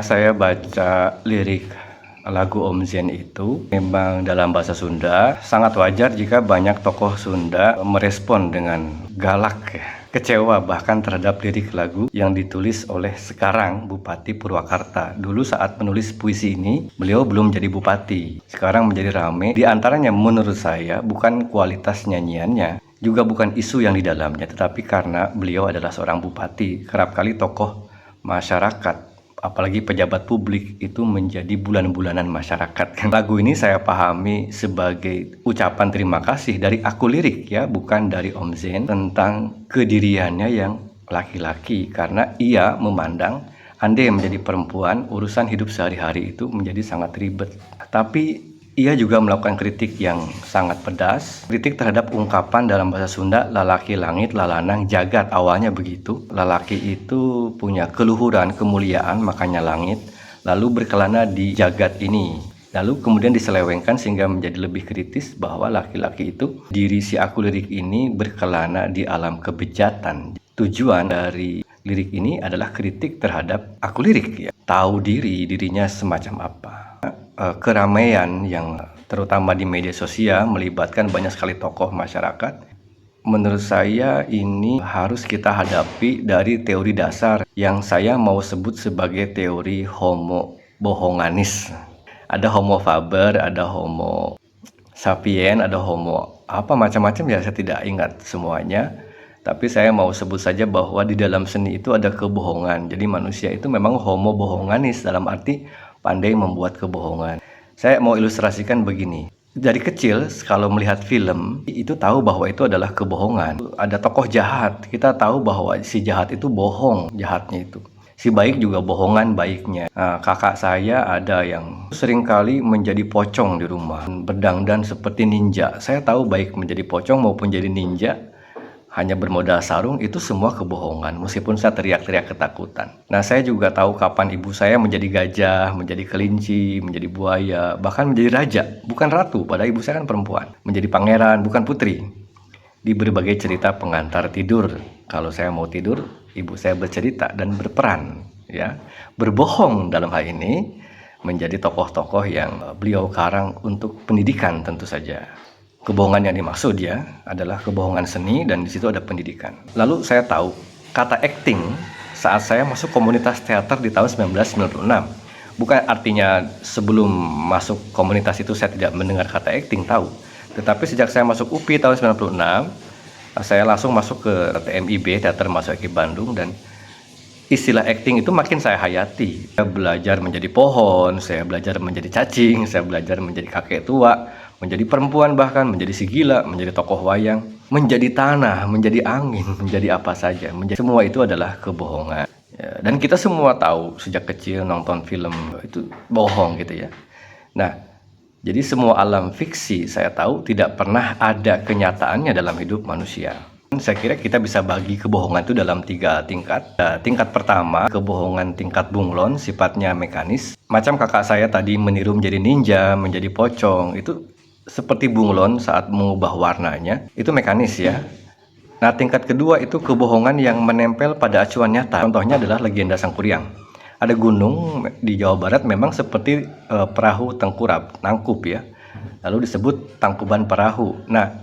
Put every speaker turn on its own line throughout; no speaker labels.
Saya baca lirik lagu Om Zen itu memang dalam bahasa Sunda. Sangat wajar jika banyak tokoh Sunda merespon dengan galak ya, kecewa bahkan terhadap lirik lagu yang ditulis oleh sekarang Bupati Purwakarta. Dulu saat menulis puisi ini, beliau belum jadi bupati. Sekarang menjadi rame. Di antaranya menurut saya bukan kualitas nyanyiannya, juga bukan isu yang di dalamnya, tetapi karena beliau adalah seorang bupati. Kerap kali tokoh masyarakat, apalagi pejabat publik, itu menjadi bulan-bulanan masyarakat. Lagu ini saya pahami sebagai ucapan terima kasih dari aku lirik ya, bukan dari Om Zen, tentang kediriannya yang laki-laki, karena ia memandang andai menjadi perempuan, urusan hidup sehari-hari itu menjadi sangat ribet. Tapi ia juga melakukan kritik yang sangat pedas, kritik terhadap ungkapan dalam bahasa Sunda, lalaki langit, lalanang jagat. Awalnya begitu, lalaki itu punya keluhuran, kemuliaan, makanya langit, lalu berkelana di jagat ini. Lalu kemudian diselewengkan sehingga menjadi lebih kritis bahwa laki-laki itu, diri si aku lirik ini berkelana di alam kebejatan. Tujuan dari lirik ini adalah kritik terhadap aku lirik ya, tahu dirinya semacam apa. Keramaian yang terutama di media sosial melibatkan banyak sekali tokoh masyarakat. Menurut saya ini harus kita hadapi dari teori dasar yang saya mau sebut sebagai teori homo bohonganis. Ada homo faber, ada homo sapien, ada homo apa macam-macam ya, saya tidak ingat semuanya. Tapi saya mau sebut saja bahwa di dalam seni itu ada kebohongan. Jadi manusia itu memang homo bohonganis, dalam arti pandai membuat kebohongan. Saya mau ilustrasikan begini. Dari kecil kalau melihat film itu tahu bahwa itu adalah kebohongan. Ada tokoh jahat, kita tahu bahwa si jahat itu bohong jahatnya itu. Si baik juga bohongan baiknya. Nah, kakak saya ada yang seringkali menjadi pocong di rumah, berdandan seperti ninja. Saya tahu baik menjadi pocong maupun jadi ninja hanya bermodal sarung itu semua kebohongan, meskipun saya teriak-teriak ketakutan. Nah, saya juga tahu kapan ibu saya menjadi gajah, menjadi kelinci, menjadi buaya, bahkan menjadi raja, bukan ratu, padahal ibu saya kan perempuan, menjadi pangeran, bukan putri. Di berbagai cerita pengantar tidur, kalau saya mau tidur, ibu saya bercerita dan berperan, ya, berbohong dalam hal ini menjadi tokoh-tokoh yang beliau karang untuk pendidikan tentu saja. Kebohongan yang dimaksud ya adalah kebohongan seni dan di situ ada pendidikan. Lalu saya tahu kata acting saat saya masuk komunitas teater di tahun 1996. Bukan artinya sebelum masuk komunitas itu saya tidak mendengar kata acting, tahu. Tetapi sejak saya masuk UPI tahun 96, saya langsung masuk ke TMIB, Teater Mahasiswa IKIP Bandung, dan istilah acting itu makin saya hayati. Saya belajar menjadi pohon, saya belajar menjadi cacing, saya belajar menjadi kakek tua, menjadi perempuan, bahkan menjadi si gila, menjadi tokoh wayang, menjadi tanah, menjadi angin, menjadi apa saja. Semua itu adalah kebohongan. Ya, dan kita semua tahu sejak kecil nonton film itu bohong gitu ya. Nah, jadi semua alam fiksi saya tahu tidak pernah ada kenyataannya dalam hidup manusia. Saya kira kita bisa bagi kebohongan itu dalam 3 tingkat. Tingkat pertama, kebohongan tingkat bunglon, sifatnya mekanis. Macam kakak saya tadi meniru menjadi ninja, menjadi pocong, itu seperti bunglon saat mengubah warnanya, itu mekanis ya. Nah, tingkat kedua itu kebohongan yang menempel pada acuan nyata. Contohnya adalah legenda Sangkuriang. Ada gunung di Jawa Barat memang seperti perahu tengkurap, nangkup ya. Lalu disebut tangkuban perahu. Nah,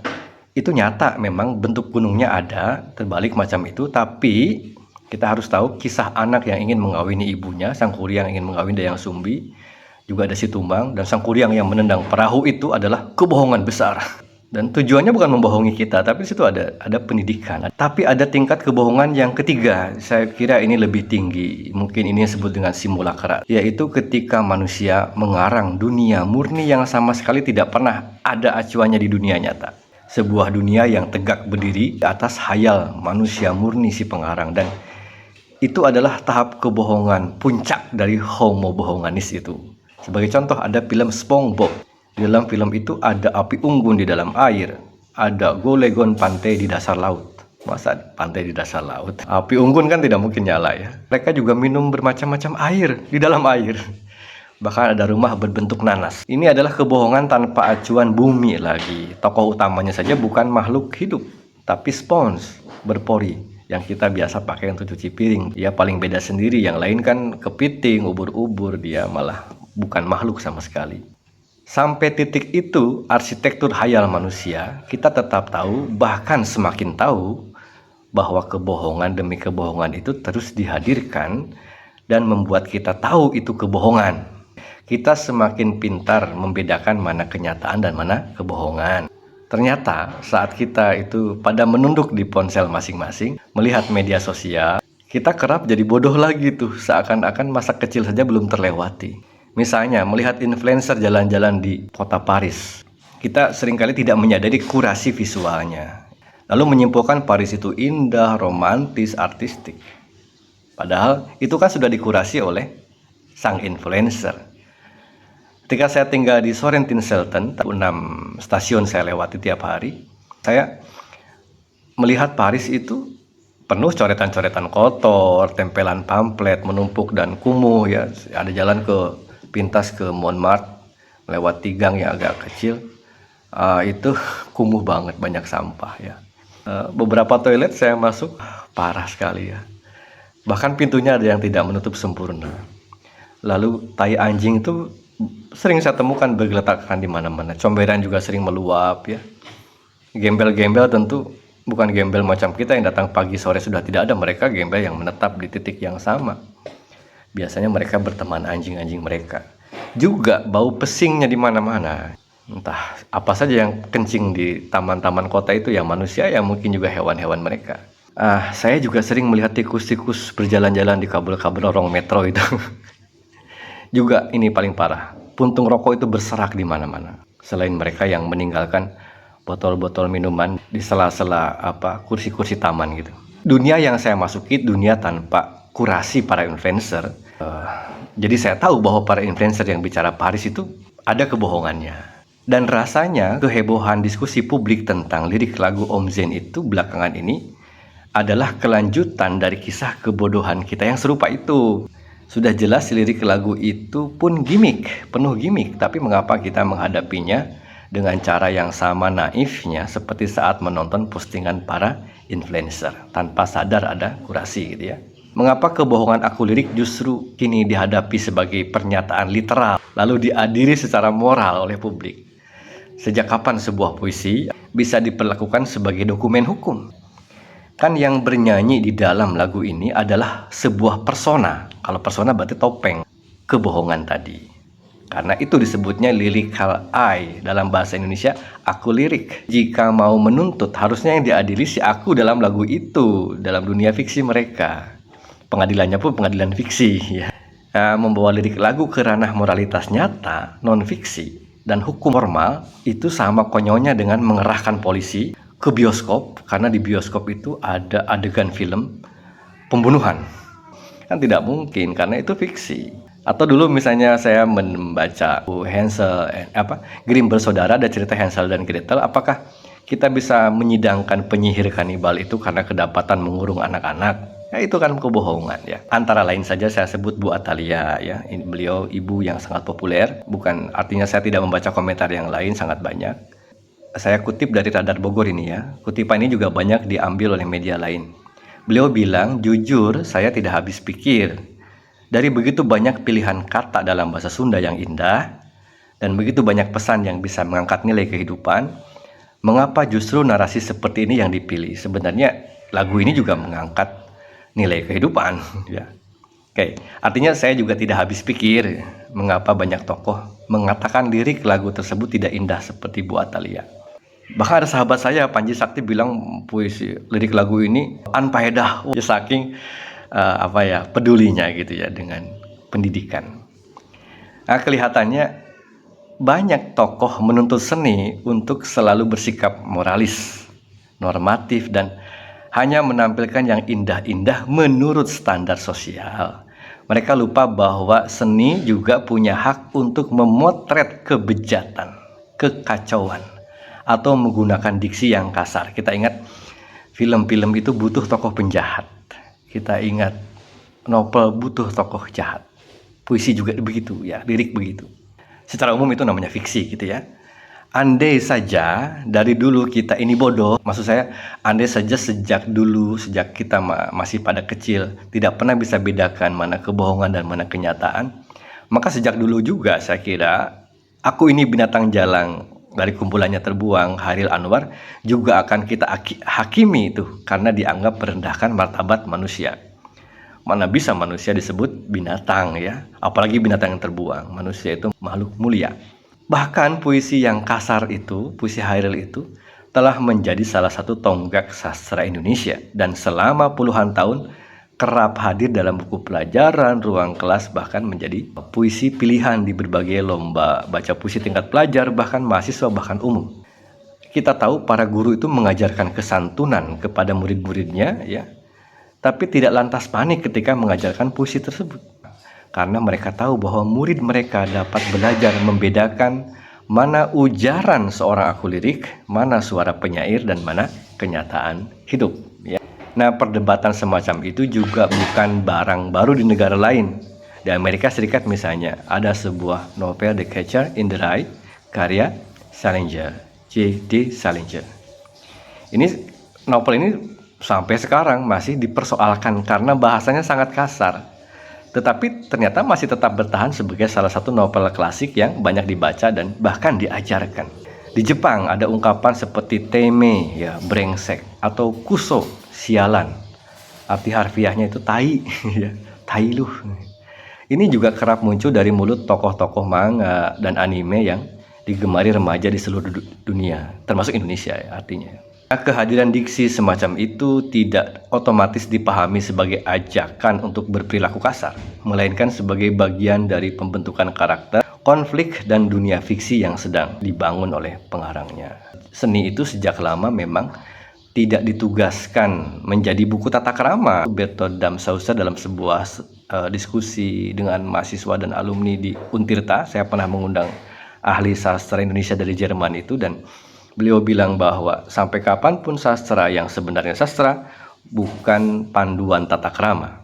itu nyata memang bentuk gunungnya ada, terbalik macam itu, tapi kita harus tahu kisah anak yang ingin mengawini ibunya, Sangkuriang ingin mengawini Dayang Sumbi, juga ada si Tumbang, dan Sangkuriang yang menendang perahu itu adalah kebohongan besar. Dan tujuannya bukan membohongi kita, tapi di situ ada pendidikan. Tapi ada tingkat kebohongan yang ketiga, saya kira ini lebih tinggi, mungkin ini disebut dengan simulakra, yaitu ketika manusia mengarang dunia murni yang sama sekali tidak pernah ada acuannya di dunia nyata. Sebuah dunia yang tegak berdiri di atas hayal manusia murni si pengarang, dan itu adalah tahap kebohongan puncak dari homo bohonganis itu. Sebagai contoh ada film SpongeBob. Di dalam film itu ada api unggun di dalam air, ada golegon pantai di dasar laut. Masa pantai di dasar laut? Api unggun kan tidak mungkin nyala ya. Mereka juga minum bermacam-macam air di dalam air. Bahkan ada rumah berbentuk nanas. Ini adalah kebohongan tanpa acuan bumi lagi. Tokoh utamanya saja bukan makhluk hidup, tapi spons berpori. yang kita biasa pakai untuk cuci piring. Dia paling beda sendiri, yang lain kan kepiting, ubur-ubur, dia malah bukan makhluk sama sekali. Sampai titik itu, arsitektur hayal manusia, kita tetap tahu, bahkan semakin tahu, bahwa kebohongan demi kebohongan itu terus dihadirkan dan membuat kita tahu itu kebohongan. Kita semakin pintar membedakan mana kenyataan dan mana kebohongan. Ternyata saat kita itu pada menunduk di ponsel masing-masing, melihat media sosial, kita kerap jadi bodoh lagi tuh, seakan-akan masa kecil saja belum terlewati. Misalnya melihat influencer jalan-jalan di kota Paris, kita seringkali tidak menyadari kurasi visualnya, lalu menyimpulkan Paris itu indah, romantis, artistik. Padahal itu kan sudah dikurasi oleh sang influencer. Ketika saya tinggal di Sorrentin-Selten, 6 stasiun saya lewati tiap hari, saya melihat Paris itu penuh coretan-coretan kotor, tempelan pamflet, menumpuk dan kumuh ya. Ada jalan ke pintas ke Montmartre, lewat tigang yang agak kecil, itu kumuh banget, banyak sampah ya. Beberapa toilet saya masuk, parah sekali ya. Bahkan pintunya ada yang tidak menutup sempurna. Lalu tai anjing itu sering saya temukan bergeletakan di mana-mana. Comberan juga sering meluap ya. Gembel-gembel tentu bukan gembel macam kita yang datang pagi sore sudah tidak ada. Mereka gembel yang menetap di titik yang sama. Biasanya mereka berteman anjing-anjing mereka. Juga bau pesingnya di mana-mana. Entah apa saja yang kencing di taman-taman kota itu, yang manusia, yang mungkin juga hewan-hewan mereka. Saya juga sering melihat tikus-tikus berjalan-jalan di kabel-kabel lorong metro itu. Juga ini paling parah, puntung rokok itu berserak di mana-mana. Selain mereka yang meninggalkan botol-botol minuman di sela-sela kursi-kursi taman gitu. Dunia yang saya masuki dunia tanpa kurasi para influencer. Jadi saya tahu bahwa para influencer yang bicara Paris itu ada kebohongannya. Dan rasanya kehebohan diskusi publik tentang lirik lagu Om Zen itu belakangan ini adalah kelanjutan dari kisah kebodohan kita yang serupa itu. Sudah jelas lirik lagu itu pun gimmick, penuh gimmick, tapi mengapa kita menghadapinya dengan cara yang sama naifnya seperti saat menonton postingan para influencer tanpa sadar ada kurasi gitu ya. Mengapa kebohongan aku lirik justru kini dihadapi sebagai pernyataan literal lalu diadili secara moral oleh publik? Sejak kapan sebuah puisi bisa diperlakukan sebagai dokumen hukum? Kan yang bernyanyi di dalam lagu ini adalah sebuah persona. Kalau persona berarti topeng kebohongan tadi. Karena itu disebutnya lyrical I dalam bahasa Indonesia, aku lirik. Jika mau menuntut, harusnya yang diadili si aku dalam lagu itu, dalam dunia fiksi mereka. Pengadilannya pun pengadilan fiksi ya. Membawa lirik lagu ke ranah moralitas nyata, non fiksi dan hukum formal itu sama konyolnya dengan mengerahkan polisi ke bioskop, karena di bioskop itu ada adegan film pembunuhan. Kan tidak mungkin karena itu fiksi. Atau dulu misalnya saya membaca Grimm bersaudara, ada cerita Hansel dan Gretel, apakah kita bisa menyidangkan penyihir kanibal itu karena kedapatan mengurung anak-anak? Ya itu kan kebohongan ya. Antara lain saja saya sebut Bu Atalia ya. Beliau ibu yang sangat populer, bukan artinya saya tidak membaca komentar yang lain, sangat banyak. Saya kutip dari Radar Bogor ini ya. Kutipan ini juga banyak diambil oleh media lain. Beliau bilang, jujur saya tidak habis pikir. Dari begitu banyak pilihan kata dalam bahasa Sunda yang indah, dan begitu banyak pesan yang bisa mengangkat nilai kehidupan, mengapa justru narasi seperti ini yang dipilih? Sebenarnya lagu ini juga mengangkat nilai kehidupan. Ya. Oke, artinya saya juga tidak habis pikir mengapa banyak tokoh mengatakan lirik lagu tersebut tidak indah seperti Bu Atalia. Bahkan ada sahabat saya, Panji Sakti, bilang puisi lirik lagu ini unfaedah, saking pedulinya gitu ya dengan pendidikan. Nah, kelihatannya banyak tokoh menuntut seni untuk selalu bersikap moralis, normatif, dan hanya menampilkan yang indah-indah menurut standar sosial. Mereka lupa bahwa seni juga punya hak untuk memotret kebejatan, kekacauan, atau menggunakan diksi yang kasar. Kita ingat film-film itu butuh tokoh penjahat. Kita ingat novel butuh tokoh jahat. Puisi juga begitu ya, lirik begitu. Secara umum itu namanya fiksi gitu ya. Andai saja dari dulu kita ini bodoh, maksud saya, andai saja sejak dulu, sejak kita masih pada kecil, tidak pernah bisa bedakan mana kebohongan dan mana kenyataan, maka sejak dulu juga saya kira, Aku Ini Binatang Jalang dari kumpulannya Terbuang, Hairil Anwar, juga akan kita hakimi itu, karena dianggap merendahkan martabat manusia. Mana bisa manusia disebut binatang ya, apalagi binatang yang terbuang, manusia itu makhluk mulia. Bahkan puisi yang kasar itu, puisi Hairil itu, telah menjadi salah satu tonggak sastra Indonesia dan selama puluhan tahun kerap hadir dalam buku pelajaran, ruang kelas, bahkan menjadi puisi pilihan di berbagai lomba baca puisi tingkat pelajar, bahkan mahasiswa, bahkan umum. Kita tahu para guru itu mengajarkan kesantunan kepada murid-muridnya ya, tapi tidak lantas panik ketika mengajarkan puisi tersebut. Karena mereka tahu bahwa murid mereka dapat belajar membedakan mana ujaran seorang aku lirik, mana suara penyair, dan mana kenyataan hidup. Ya. Nah, perdebatan semacam itu juga bukan barang baru di negara lain. Di Amerika Serikat misalnya, ada sebuah novel The Catcher in the Rye, karya Salinger, J.D. Salinger. Novel ini sampai sekarang masih dipersoalkan karena bahasanya sangat kasar. Tetapi ternyata masih tetap bertahan sebagai salah satu novel klasik yang banyak dibaca dan bahkan diajarkan. Di Jepang ada ungkapan seperti teme, ya, brengsek, atau kuso, sialan. Arti harfiahnya itu tai, ya, tai lu. Ini juga kerap muncul dari mulut tokoh-tokoh manga dan anime yang digemari remaja di seluruh dunia, termasuk Indonesia ya, artinya. Kehadiran diksi semacam itu tidak otomatis dipahami sebagai ajakan untuk berperilaku kasar, melainkan sebagai bagian dari pembentukan karakter, konflik, dan dunia fiksi yang sedang dibangun oleh pengarangnya. Seni itu sejak lama memang tidak ditugaskan menjadi buku tata krama. Bertolt Damsauser dalam sebuah diskusi dengan mahasiswa dan alumni di Untirta, saya pernah mengundang ahli sastra Indonesia dari Jerman itu, dan beliau bilang bahwa sampai kapanpun sastra yang sebenarnya sastra bukan panduan tata krama.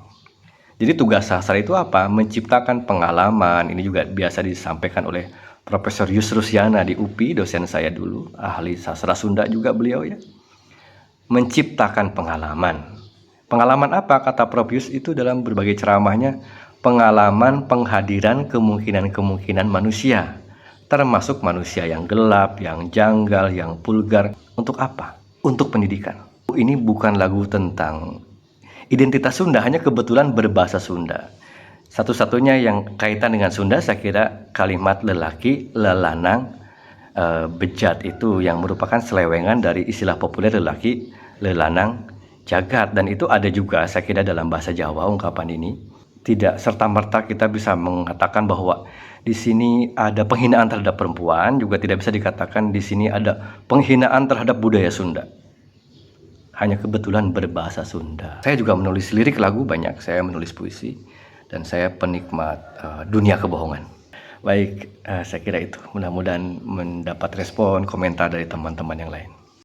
Jadi tugas sastra itu apa? Menciptakan pengalaman. Ini juga biasa disampaikan oleh Profesor Yusrusiana di UPI, dosen saya dulu, ahli sastra Sunda juga beliau ya. Menciptakan pengalaman. Pengalaman apa? Kata Prof Yus itu dalam berbagai ceramahnya, pengalaman penghadiran kemungkinan-kemungkinan manusia. Termasuk manusia yang gelap, yang janggal, yang vulgar. Untuk apa? Untuk pendidikan. Ini bukan lagu tentang identitas Sunda, hanya kebetulan berbahasa Sunda. Satu-satunya yang kaitan dengan Sunda saya kira kalimat lelaki, lelanang, bejat itu yang merupakan selewengan dari istilah populer lelaki, lelanang, jagat. Dan itu ada juga saya kira dalam bahasa Jawa ungkapan ini. Tidak serta-merta kita bisa mengatakan bahwa di sini ada penghinaan terhadap perempuan, juga tidak bisa dikatakan di sini ada penghinaan terhadap budaya Sunda. Hanya kebetulan berbahasa Sunda. Saya juga menulis lirik lagu banyak, saya menulis puisi, dan saya penikmat dunia kebohongan. Baik, saya kira itu. Mudah-mudahan mendapat respon, komentar dari teman-teman yang lain.